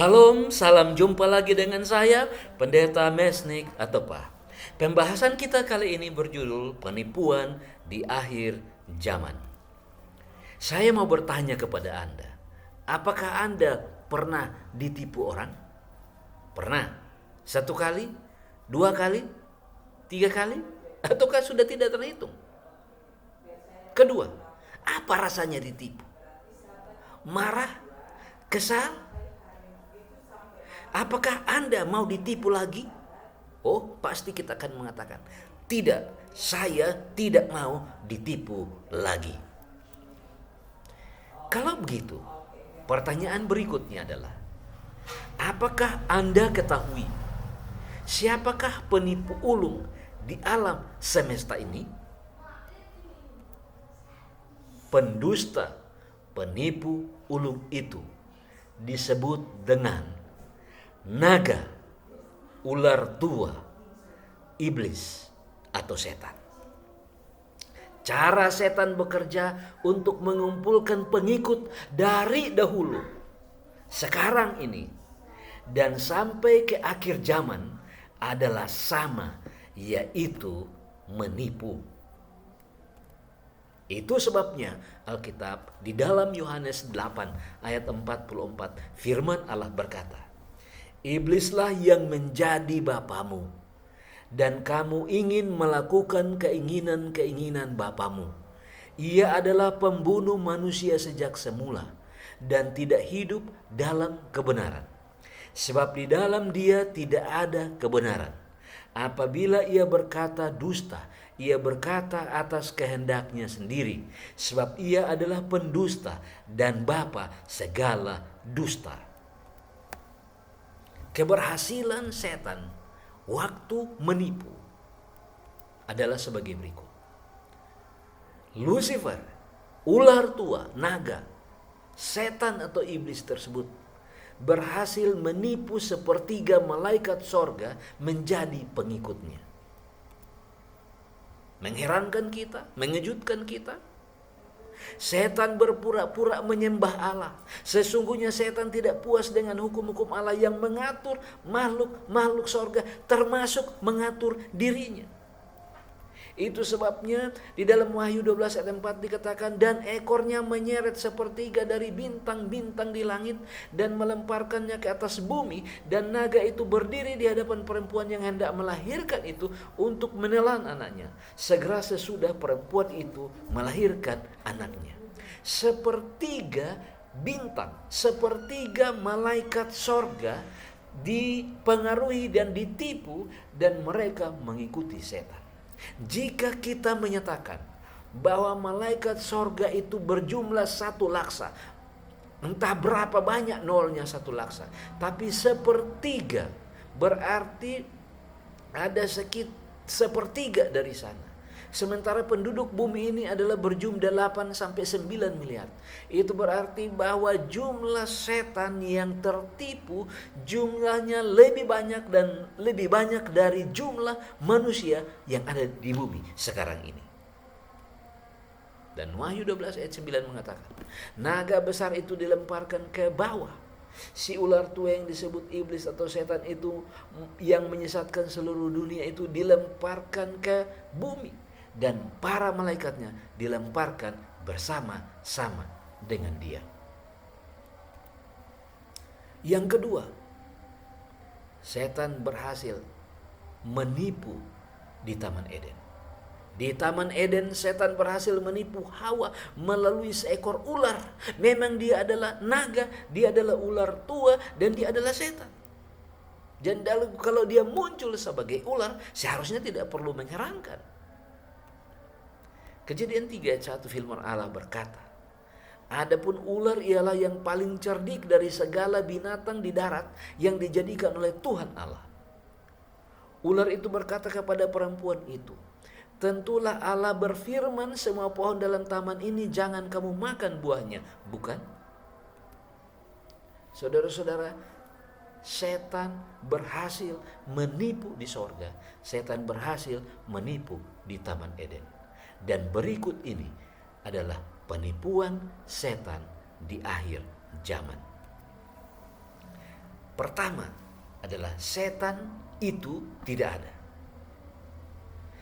Salam, salam jumpa lagi dengan saya, Pendeta Mesnik atau Pak. Pembahasan kita kali ini berjudul Penipuan di Akhir Zaman. Saya mau bertanya kepada Anda, apakah Anda pernah ditipu orang? Pernah? Satu kali? Dua kali? Tiga kali? Ataukah sudah tidak terhitung? Kedua, apa rasanya ditipu? Marah? Kesal? Apakah Anda mau ditipu lagi? Oh, pasti kita akan mengatakan, tidak, saya tidak mau ditipu lagi. Kalau begitu, pertanyaan berikutnya adalah, apakah Anda ketahui siapakah penipu ulung di alam semesta ini? Pendusta, penipu ulung itu disebut dengan naga, ular tua, iblis, atau setan. Cara setan bekerja untuk mengumpulkan pengikut dari dahulu, sekarang ini, dan sampai ke akhir zaman adalah sama, yaitu menipu. Itu sebabnya Alkitab di dalam Yohanes 8 ayat 44 firman Allah berkata, "Iblislah yang menjadi bapamu, dan kamu ingin melakukan keinginan-keinginan bapamu. Ia adalah pembunuh manusia sejak semula dan tidak hidup dalam kebenaran. Sebab di dalam dia tidak ada kebenaran. Apabila ia berkata dusta, ia berkata atas kehendaknya sendiri, sebab ia adalah pendusta dan bapa segala dusta." Keberhasilan setan waktu menipu adalah sebagai berikut. Lucifer, ular tua, naga, setan atau iblis tersebut berhasil menipu sepertiga malaikat sorga menjadi pengikutnya. Mengherankan kita, mengejutkan kita. Setan berpura-pura menyembah Allah. Sesungguhnya setan tidak puas dengan hukum-hukum Allah yang mengatur makhluk-makhluk sorga, termasuk mengatur dirinya. Itu sebabnya di dalam Wahyu 12 ayat 4 dikatakan, "Dan ekornya menyeret sepertiga dari bintang-bintang di langit dan melemparkannya ke atas bumi, dan naga itu berdiri di hadapan perempuan yang hendak melahirkan itu untuk menelan anaknya. Segera sesudah perempuan itu melahirkan anaknya." Sepertiga bintang, sepertiga malaikat sorga dipengaruhi dan ditipu, dan mereka mengikuti setan. Jika kita menyatakan bahwa malaikat sorga itu berjumlah satu laksa, entah berapa banyak nolnya satu laksa, tapi sepertiga berarti ada sepertiga dari sana. Sementara penduduk bumi ini adalah berjumlah 8 sampai 9 miliar. Itu berarti bahwa jumlah setan yang tertipu jumlahnya lebih banyak dan lebih banyak dari jumlah manusia yang ada di bumi sekarang ini. Dan Wahyu 12 ayat 9 mengatakan, naga besar itu dilemparkan ke bawah. Si ular tua yang disebut iblis atau setan itu yang menyesatkan seluruh dunia itu dilemparkan ke bumi, dan para malaikatnya dilemparkan bersama-sama dengan dia. Yang kedua, setan berhasil menipu di Taman Eden. Di Taman Eden setan berhasil menipu Hawa melalui seekor ular. Memang dia adalah naga, dia adalah ular tua, dan dia adalah setan. Dan kalau dia muncul sebagai ular, seharusnya tidak perlu mengherankan. Kejadian 3 ayat 1 firman Allah berkata, "Adapun ular ialah yang paling cerdik dari segala binatang di darat yang dijadikan oleh Tuhan Allah. Ular itu berkata kepada perempuan itu, 'Tentulah Allah berfirman, semua pohon dalam taman ini jangan kamu makan buahnya, bukan?'" Saudara-saudara, setan berhasil menipu di sorga. Setan berhasil menipu di Taman Eden. Dan berikut ini adalah penipuan setan di akhir zaman. Pertama adalah setan itu tidak ada.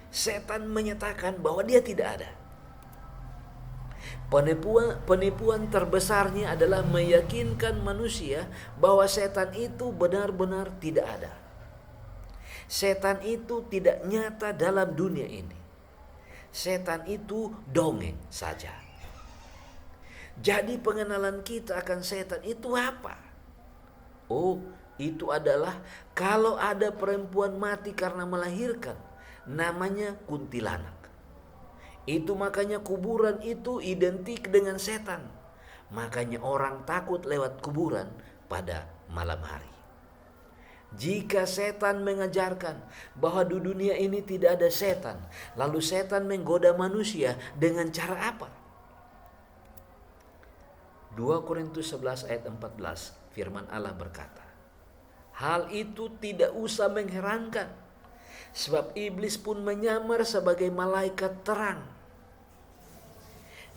Setan menyatakan bahwa dia tidak ada. Penipuan terbesarnya adalah meyakinkan manusia bahwa setan itu benar-benar tidak ada. Setan itu tidak nyata dalam dunia ini. Setan itu dongeng saja. Jadi pengenalan kita akan setan itu apa? Oh, itu adalah kalau ada perempuan mati karena melahirkan, namanya kuntilanak. Itu makanya kuburan itu identik dengan setan. Makanya orang takut lewat kuburan pada malam hari. Jika setan mengajarkan bahwa di dunia ini tidak ada setan, lalu setan menggoda manusia dengan cara apa? 2 Korintus 11 ayat 14, firman Allah berkata, hal itu tidak usah mengherankan, sebab iblis pun menyamar sebagai malaikat terang.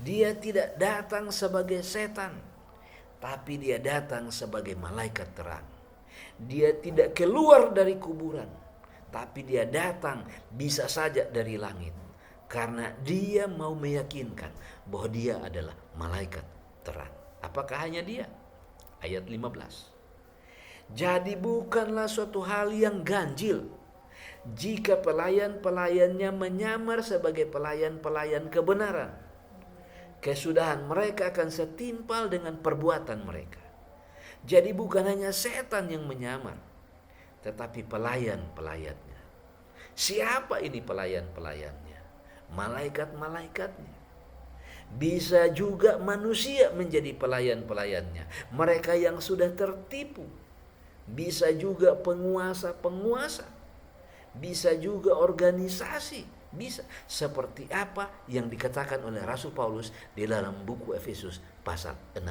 Dia tidak datang sebagai setan, tapi dia datang sebagai malaikat terang. Dia tidak keluar dari kuburan, tapi dia datang bisa saja dari langit. Karena dia mau meyakinkan bahwa dia adalah malaikat terang. Apakah hanya dia? Ayat 15. Jadi bukanlah suatu hal yang ganjil jika pelayan-pelayannya menyamar sebagai pelayan-pelayan kebenaran. Kesudahan mereka akan setimpal dengan perbuatan mereka. Jadi bukan hanya setan yang menyamar, tetapi pelayan-pelayannya. Siapa ini pelayan-pelayannya? Malaikat-malaikatnya. Bisa juga manusia menjadi pelayan-pelayannya. Mereka yang sudah tertipu. Bisa juga penguasa-penguasa. Bisa juga organisasi. Bisa. Seperti apa yang dikatakan oleh Rasul Paulus di dalam buku Efesus pasal 6.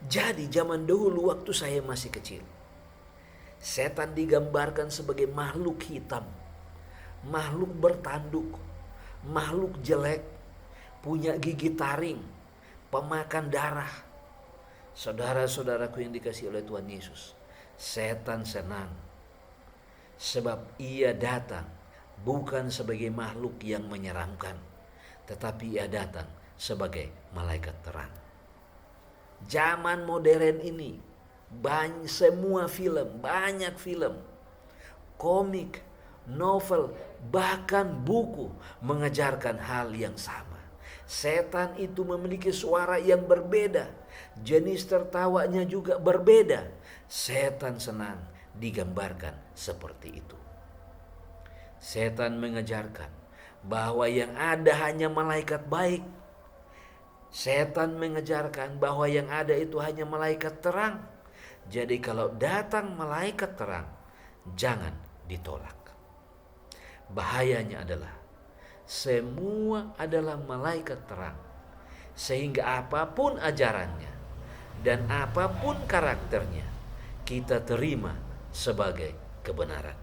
Jadi zaman dahulu waktu saya masih kecil, setan digambarkan sebagai makhluk hitam. Makhluk bertanduk, makhluk jelek, punya gigi taring, pemakan darah. Saudara-saudaraku yang dikasihi oleh Tuhan Yesus, setan senang sebab ia datang bukan sebagai makhluk yang menyeramkan, tetapi ia datang sebagai malaikat terang. Zaman modern ini banyak film, komik, novel, bahkan buku mengajarkan hal yang sama. Setan itu memiliki suara yang berbeda, jenis tertawanya juga berbeda. Setan senang digambarkan seperti itu. Setan mengajarkan bahwa yang ada hanya malaikat baik. Setan mengajarkan bahwa yang ada itu hanya malaikat terang. Jadi kalau datang malaikat terang, jangan ditolak. Bahayanya adalah semua adalah malaikat terang, sehingga apapun ajarannya dan apapun karakternya, kita terima sebagai kebenaran.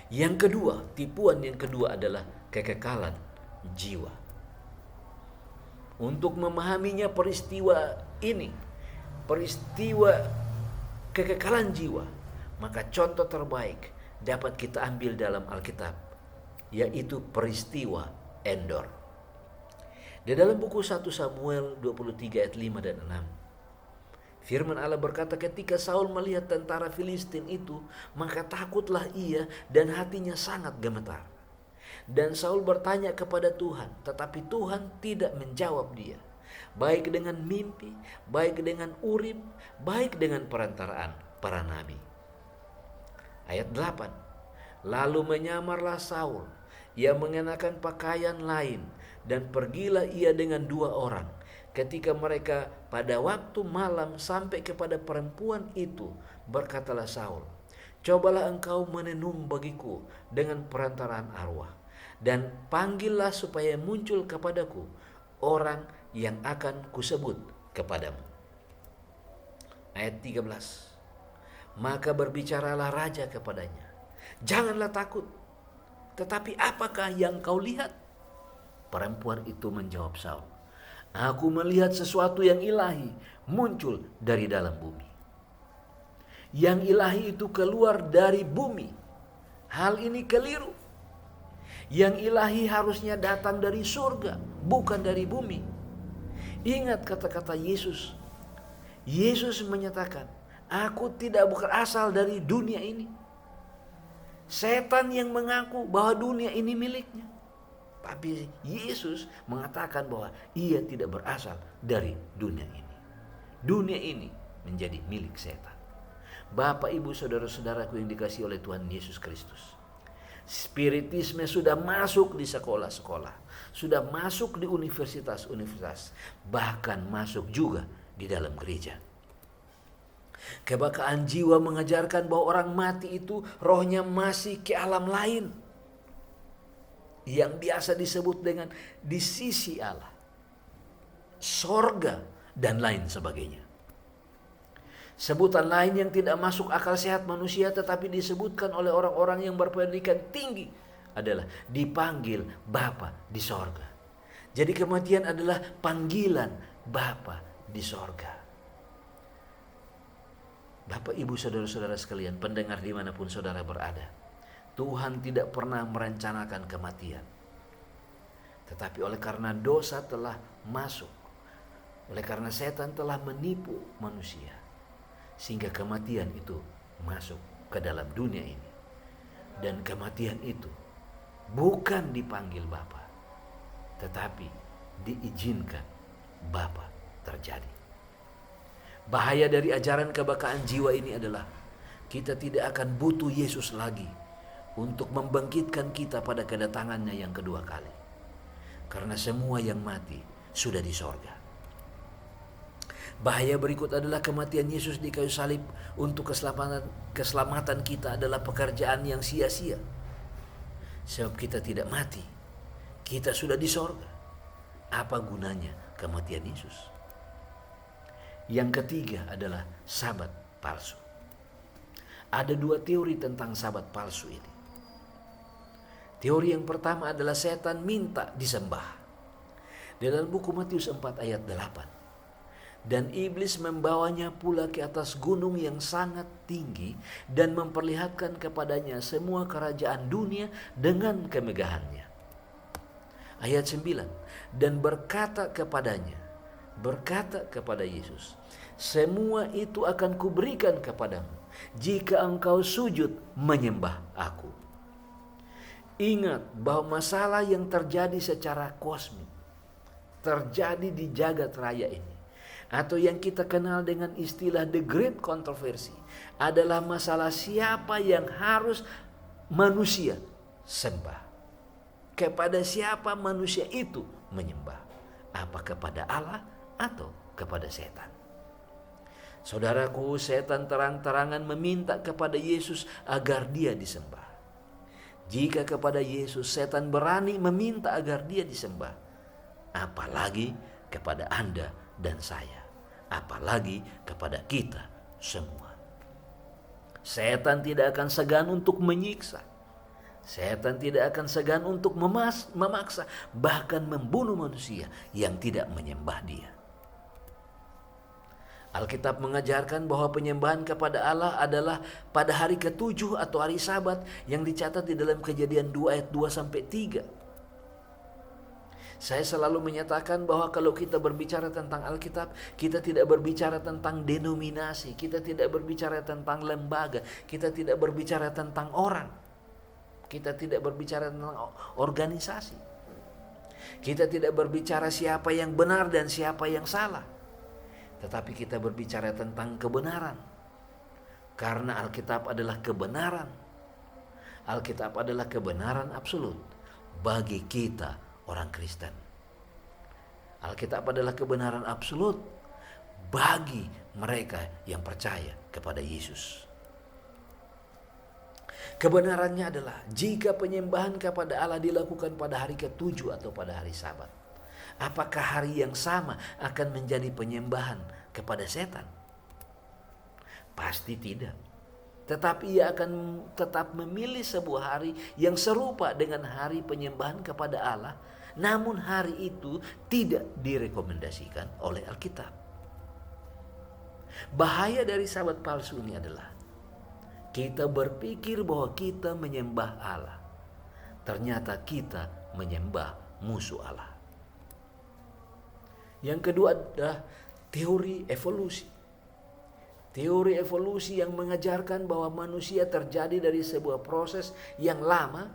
Yang kedua, tipuan yang kedua adalah kekekalan jiwa. Untuk memahaminya peristiwa ini, peristiwa kekekalan jiwa, maka contoh terbaik dapat kita ambil dalam Alkitab, yaitu peristiwa Endor. Di dalam buku 1 Samuel 23 ayat 5 dan 6, firman Allah berkata, ketika Saul melihat tentara Filistin itu, maka takutlah ia dan hatinya sangat gemetar. Dan Saul bertanya kepada Tuhan, tetapi Tuhan tidak menjawab dia, baik dengan mimpi, baik dengan Urim, baik dengan perantaraan para nabi. Ayat 8, lalu menyamarlah Saul, ia mengenakan pakaian lain, dan pergilah ia dengan 2 orang. Ketika mereka pada waktu malam sampai kepada perempuan itu, berkatalah Saul, cobalah engkau menenung bagiku dengan perantaraan arwah, dan panggillah supaya muncul kepadaku orang yang akan kusebut kepadamu. Ayat 13, maka berbicaralah raja kepadanya, janganlah takut, tetapi apakah yang kau lihat? Perempuan itu menjawab Saul, Aku melihat sesuatu yang ilahi muncul dari dalam bumi. Yang ilahi itu keluar dari bumi. Hal ini keliru. Yang ilahi harusnya datang dari surga, bukan dari bumi. Ingat kata-kata Yesus. Yesus menyatakan, aku tidak berasal dari dunia ini. Setan yang mengaku bahwa dunia ini miliknya. Tapi Yesus mengatakan bahwa ia tidak berasal dari dunia ini. Dunia ini menjadi milik setan. Bapak, Ibu, saudara-saudaraku yang dikasihi oleh Tuhan Yesus Kristus. Spiritisme sudah masuk di sekolah-sekolah. Sudah masuk di universitas-universitas. Bahkan masuk juga di dalam gereja. Kebakaan jiwa mengajarkan bahwa orang mati itu rohnya masih ke alam lain. Yang biasa disebut dengan di sisi Allah. Sorga dan lain sebagainya. Sebutan lain yang tidak masuk akal sehat manusia tetapi disebutkan oleh orang-orang yang berpendidikan tinggi adalah dipanggil Bapa di sorga. Jadi kematian adalah panggilan Bapa di sorga. Bapak, Ibu, saudara-saudara sekalian, pendengar dimanapun saudara berada, Tuhan tidak pernah merencanakan kematian. Tetapi oleh karena dosa telah masuk, oleh karena setan telah menipu manusia, sehingga kematian itu masuk ke dalam dunia ini. Dan kematian itu bukan dipanggil Bapa, tetapi diizinkan Bapa terjadi. Bahaya dari ajaran kebakaan jiwa ini adalah kita tidak akan butuh Yesus lagi untuk membangkitkan kita pada kedatangannya yang kedua kali. Karena semua yang mati sudah di sorga. Bahaya berikut adalah kematian Yesus di kayu salib untuk keselamatan kita adalah pekerjaan yang sia-sia. Sebab kita tidak mati, kita sudah di sorga. Apa gunanya kematian Yesus? Yang ketiga adalah sabat palsu. Ada dua teori tentang sabat palsu ini. Teori yang pertama adalah setan minta disembah. Di dalam buku Matius 4 ayat 8. Dan iblis membawanya pula ke atas gunung yang sangat tinggi dan memperlihatkan kepadanya semua kerajaan dunia dengan kemegahannya. Ayat 9. Dan berkata kepada Yesus, semua itu akan kuberikan kepadamu jika engkau sujud menyembah aku. Ingat bahwa masalah yang terjadi secara kosmik, terjadi di jagat raya ini, atau yang kita kenal dengan istilah The Great Controversy, adalah masalah siapa yang harus manusia sembah. Kepada siapa manusia itu menyembah. Apa kepada Allah atau kepada setan? Saudaraku, setan terang-terangan meminta kepada Yesus agar dia disembah. Jika kepada Yesus setan berani meminta agar dia disembah, apalagi kepada Anda dan saya, apalagi kepada kita semua. Setan tidak akan segan untuk menyiksa. Setan tidak akan segan untuk memaksa, bahkan membunuh manusia yang tidak menyembah dia. Alkitab mengajarkan bahwa penyembahan kepada Allah adalah pada hari ke-7 atau hari Sabat yang dicatat di dalam Kejadian 2 ayat 2-3. Saya selalu menyatakan bahwa kalau kita berbicara tentang Alkitab, kita tidak berbicara tentang denominasi, kita tidak berbicara tentang lembaga, kita tidak berbicara tentang orang, kita tidak berbicara tentang organisasi, kita tidak berbicara siapa yang benar dan siapa yang salah, tetapi kita berbicara tentang kebenaran. Karena Alkitab adalah kebenaran. Alkitab adalah kebenaran absolut bagi kita orang Kristen. Alkitab adalah kebenaran absolut bagi mereka yang percaya kepada Yesus. Kebenarannya adalah jika penyembahan kepada Allah dilakukan pada hari ke-7 atau pada hari Sabat, apakah hari yang sama akan menjadi penyembahan kepada setan? Pasti tidak. tetapi ia akan tetap memilih sebuah hari yang serupa dengan hari penyembahan kepada Allah. Namun hari itu tidak direkomendasikan oleh Alkitab. Bahaya dari sahabat palsu ini adalah kita berpikir bahwa kita menyembah Allah. Ternyata kita menyembah musuh Allah. Yang kedua adalah teori evolusi. Teori evolusi yang mengajarkan bahwa manusia terjadi dari sebuah proses yang lama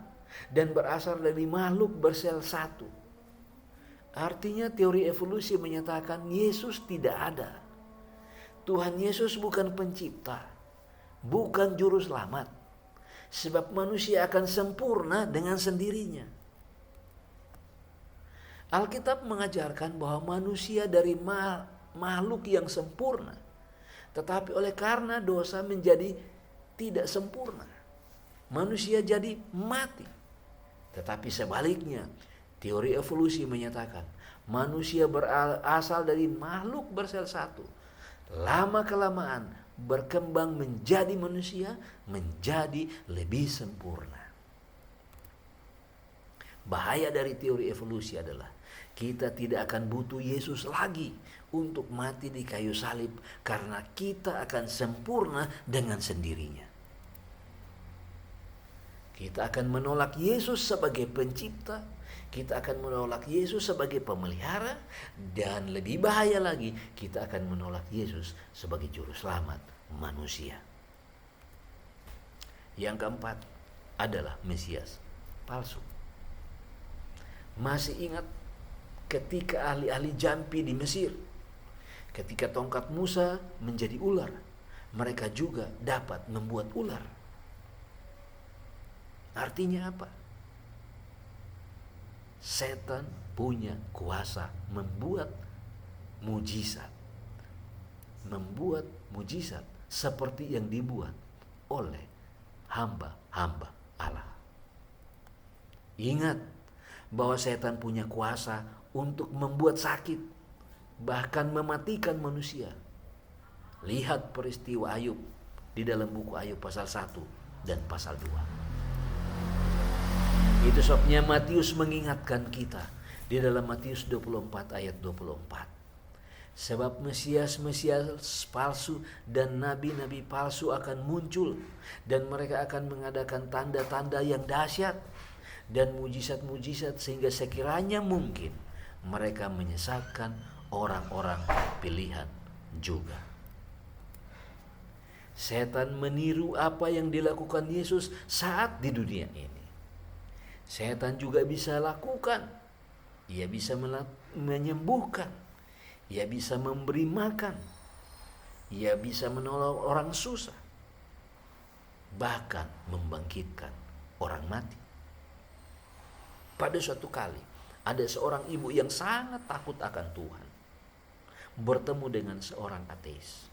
dan berasal dari makhluk bersel satu. Artinya teori evolusi menyatakan Yesus tidak ada. Tuhan Yesus bukan pencipta, bukan juru selamat. Sebab manusia akan sempurna dengan sendirinya. Alkitab mengajarkan bahwa manusia dari makhluk yang sempurna, tetapi oleh karena dosa menjadi tidak sempurna. Manusia jadi mati. Tetapi sebaliknya, teori evolusi menyatakan manusia berasal dari makhluk bersel satu. Lama-kelamaan berkembang menjadi manusia, menjadi lebih sempurna. Bahaya dari teori evolusi adalah kita tidak akan butuh Yesus lagi untuk mati di kayu salib, karena kita akan sempurna dengan sendirinya. Kita akan menolak Yesus sebagai pencipta, kita akan menolak Yesus sebagai pemelihara, dan lebih bahaya lagi, kita akan menolak Yesus sebagai juru selamat manusia. Yang keempat adalah Mesias palsu. Masih ingat ketika ahli-ahli jampi di Mesir, ketika tongkat Musa menjadi ular, mereka juga dapat membuat ular. Artinya apa? Setan punya kuasa membuat mujizat. Membuat mujizat seperti yang dibuat oleh hamba-hamba Allah. Ingat bahwa setan punya kuasa untuk membuat sakit, bahkan mematikan manusia. Lihat peristiwa Ayub di dalam buku Ayub pasal 1 dan pasal 2. Itu sebabnya Matius mengingatkan kita di dalam Matius 24 ayat 24. Sebab Mesias palsu dan nabi-nabi palsu akan muncul, dan mereka akan mengadakan tanda-tanda yang dahsyat dan mujizat-mujizat, sehingga sekiranya mungkin mereka menyesatkan orang-orang pilihan juga. Setan meniru apa yang dilakukan Yesus saat di dunia ini. Setan juga bisa lakukan. Ia bisa menyembuhkan. Ia bisa memberi makan. Ia bisa menolong orang susah. Bahkan membangkitkan orang mati. Pada suatu kali, ada seorang ibu yang sangat takut akan Tuhan bertemu dengan seorang ateis.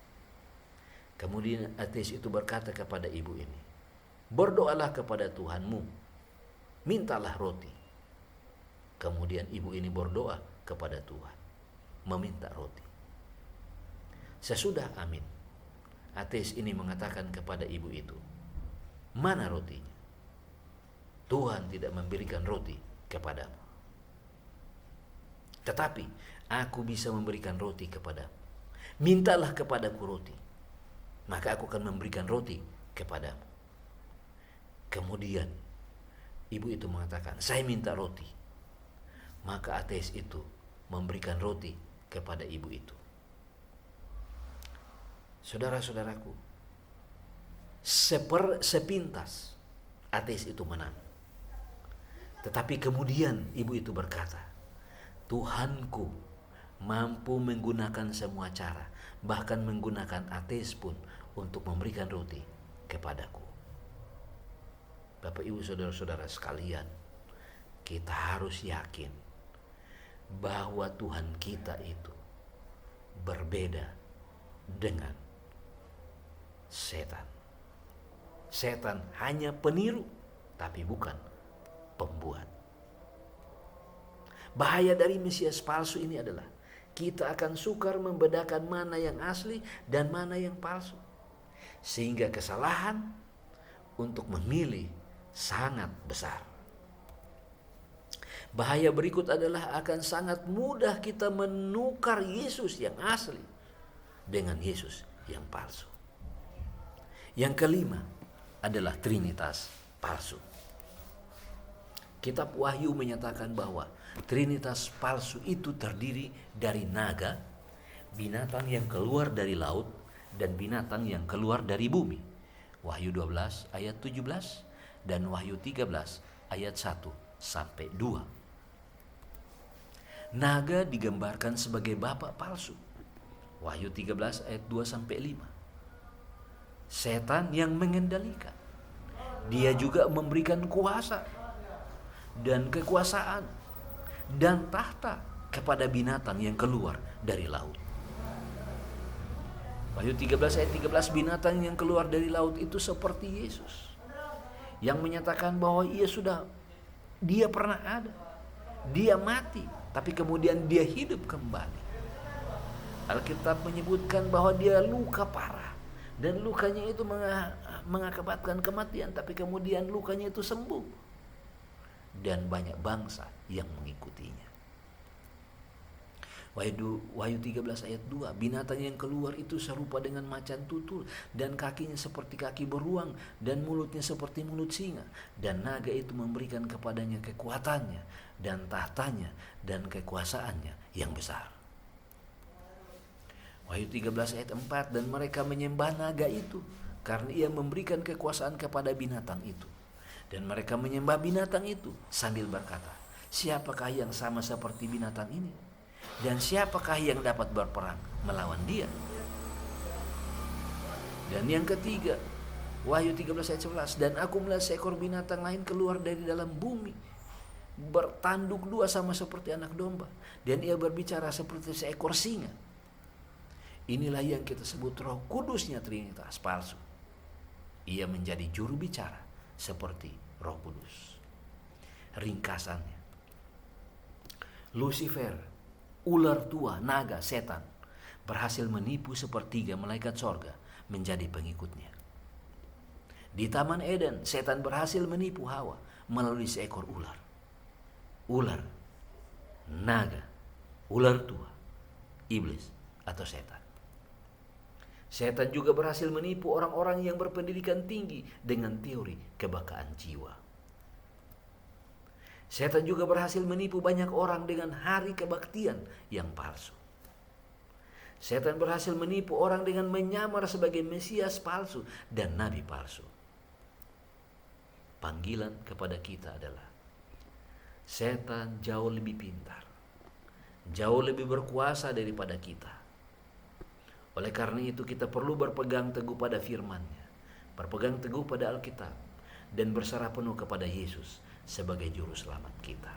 Kemudian ateis itu berkata kepada ibu ini, "Berdoalah kepada Tuhanmu, mintalah roti." Kemudian ibu ini berdoa kepada Tuhan, meminta roti. Sesudah amin, ateis ini mengatakan kepada ibu itu, "Mana rotinya? Tuhan tidak memberikan roti kepadamu. Tetapi aku bisa memberikan roti kepadamu. Mintalah kepadaku roti, maka aku akan memberikan roti kepadamu." Kemudian ibu itu mengatakan, "Saya minta roti." Maka ateis itu memberikan roti kepada ibu itu. Saudara-saudaraku, sepintas ateis itu menang. Tetapi kemudian ibu itu berkata, "Tuhanku mampu menggunakan semua cara, bahkan menggunakan ateis pun untuk memberikan roti kepadaku." Bapak, Ibu, saudara-saudara sekalian, kita harus yakin bahwa Tuhan kita itu berbeda dengan setan. Setan hanya peniru, tapi bukan pembuat. Bahaya dari Mesias palsu ini adalah kita akan sukar membedakan mana yang asli dan mana yang palsu. Sehingga kesalahan untuk memilih sangat besar. Bahaya berikut adalah akan sangat mudah kita menukar Yesus yang asli dengan Yesus yang palsu. Yang kelima adalah Trinitas palsu. Kitab Wahyu menyatakan bahwa Trinitas palsu itu terdiri dari naga, binatang yang keluar dari laut, dan binatang yang keluar dari bumi. Wahyu 12 ayat 17 dan Wahyu 13 ayat 1 sampai 2. Naga digambarkan sebagai bapa palsu. Wahyu 13 ayat 2 sampai 5. Setan yang mengendalikan. Dia juga memberikan kuasa dan kekuasaan dan tahta kepada binatang yang keluar dari laut. Wahyu 13 ayat 13, binatang yang keluar dari laut itu seperti Yesus, yang menyatakan bahwa dia pernah ada, dia mati, tapi kemudian dia hidup kembali. Alkitab menyebutkan bahwa dia luka parah, dan lukanya itu mengakibatkan kematian, tapi kemudian lukanya itu sembuh, dan banyak bangsa yang mengikutinya. Wahyu 13 ayat 2, binatang yang keluar itu serupa dengan macan tutul, dan kakinya seperti kaki beruang, dan mulutnya seperti mulut singa. Dan naga itu memberikan kepadanya kekuatannya, dan tahtanya, dan kekuasaannya yang besar. Wahyu 13 ayat 4, dan mereka menyembah naga itu, karena ia memberikan kekuasaan kepada binatang itu. Dan mereka menyembah binatang itu sambil berkata, siapakah yang sama seperti binatang ini? Dan siapakah yang dapat berperang melawan dia? Dan yang ketiga, Wahyu 13 ayat 11, dan aku melihat seekor binatang lain keluar dari dalam bumi, bertanduk dua sama seperti anak domba, dan ia berbicara seperti seekor singa. Inilah yang kita sebut Roh Kudusnya Trinitas palsu. Ia menjadi juru bicara seperti Roh Kudus. Ringkasannya, Lucifer, ular tua, naga, setan, berhasil menipu sepertiga malaikat sorga menjadi pengikutnya. Di Taman Eden, setan berhasil menipu Hawa melalui seekor ular. Ular, naga, ular tua, iblis atau setan. Setan juga berhasil menipu orang-orang yang berpendidikan tinggi dengan teori kebakaan jiwa. Setan juga berhasil menipu banyak orang dengan hari kebaktian yang palsu. Setan berhasil menipu orang dengan menyamar sebagai Mesias palsu dan Nabi palsu. Panggilan kepada kita adalah, setan jauh lebih pintar, jauh lebih berkuasa daripada kita. Oleh karena itu kita perlu berpegang teguh pada firman-Nya, berpegang teguh pada Alkitab, dan berserah penuh kepada Yesus sebagai juru selamat kita.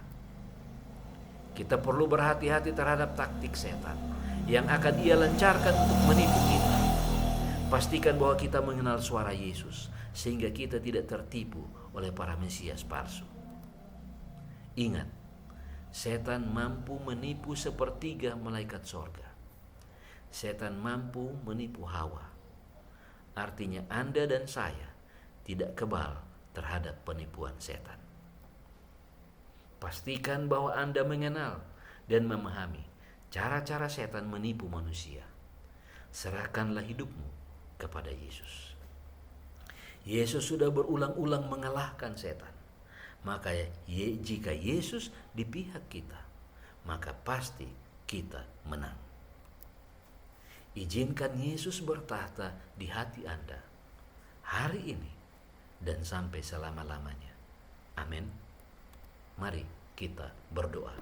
Kita perlu berhati-hati terhadap taktik setan yang akan ia lancarkan untuk menipu kita. Pastikan bahwa kita mengenal suara Yesus sehingga kita tidak tertipu oleh para Mesias palsu. Ingat, setan mampu menipu sepertiga malaikat sorga. Setan mampu menipu Hawa. Artinya Anda dan saya tidak kebal terhadap penipuan setan. Pastikan bahwa Anda mengenal dan memahami cara-cara setan menipu manusia. Serahkanlah hidupmu kepada Yesus. Yesus sudah berulang-ulang mengalahkan setan. Maka jika Yesus di pihak kita, maka pasti kita menang. Izinkan Yesus bertahta di hati Anda hari ini dan sampai selama-lamanya. Amin. Mari kita berdoa.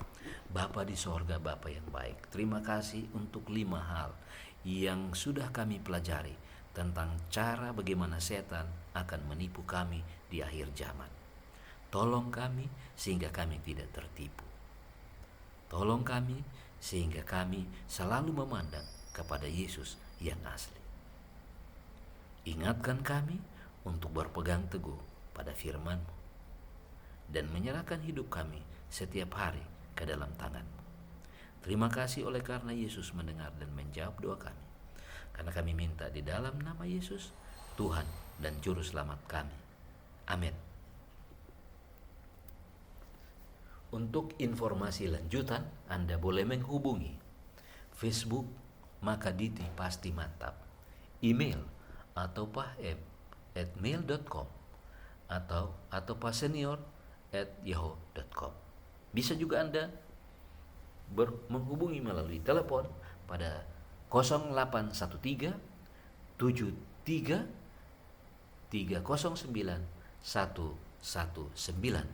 Bapa di sorga, Bapa yang baik, terima kasih untuk 5 hal yang sudah kami pelajari tentang cara bagaimana setan akan menipu kami di akhir zaman. Tolong kami sehingga kami tidak tertipu. Tolong kami sehingga kami selalu memandang kepada Yesus yang asli. Ingatkan kami untuk berpegang teguh pada firman-Mu dan menyerahkan hidup kami setiap hari ke dalam tangan-Mu. Terima kasih oleh karena Yesus mendengar dan menjawab doa kami. Karena kami minta di dalam nama Yesus, Tuhan dan Juru Selamat kami. Amin. Untuk informasi lanjutan, Anda boleh menghubungi Facebook Makaditi Pasti Mantap, email atau pahem@mail.com atau pasenior@yahoo.com. Bisa juga Anda menghubungi melalui telepon pada 0813 73 309 119.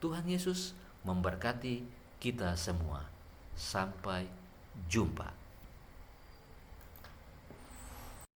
Tuhan Yesus memberkati kita semua. Sampai jumpa.